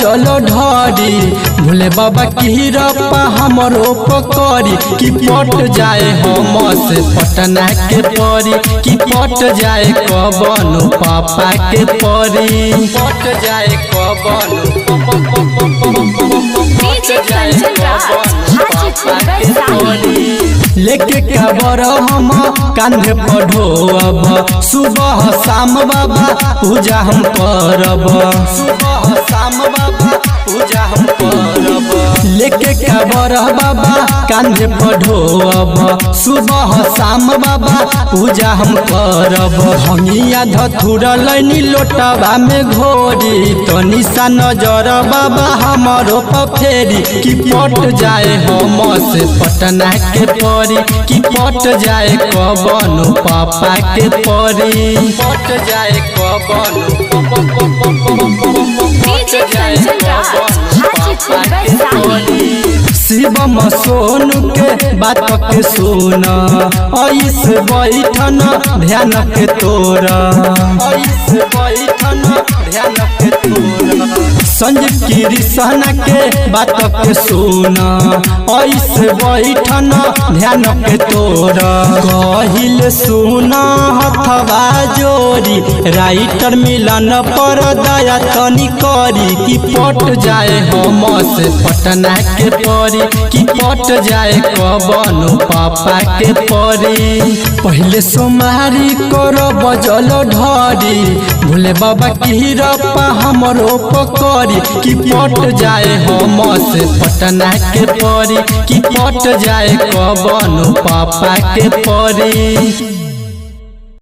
जल ढारी भोले बाबा की रपा हमरो पकड़ी कि पट जाए हम से पटना के परी कि पट जाए कबनो पापा के परी पट जाए लेके काबर हम कांधे पढ़ो अब सुबह शाम बाबा पूजा हम करब सुबह शाम बाबा पूजा हम करब लेके काबर बाबा कांधे पढ़ो अब सुबह शाम बाबा पूजा हम करब हमिया धथुर लैनी लोटवा में घोरी तनी सा नजर बाबा हमारो फेरी कि पट जाए हम से पटना के परी कि पट जाए कबनो पापा के परी पट जाए शिवम सोनू के बात के सुन ऐसे बैठन ध्यान के तोरा ऐसे बैठन ध्यान के तोरा संजय कृष्ण के बात के सुन ऐसे बैठन ध्यान के तोरा कहिल सुन हथवा जोरी राइटर मिलन पर दया तनी करी कि पट जाए हम से पटना के परी कि पट जाए कबनो पापा के परी पहले सोमारी करब जल ढारी भोले बाबा की रपा हमरो पकड़ी कि पट जाए हम से पटना के परी कि पट जाए कबनो पापा के परी।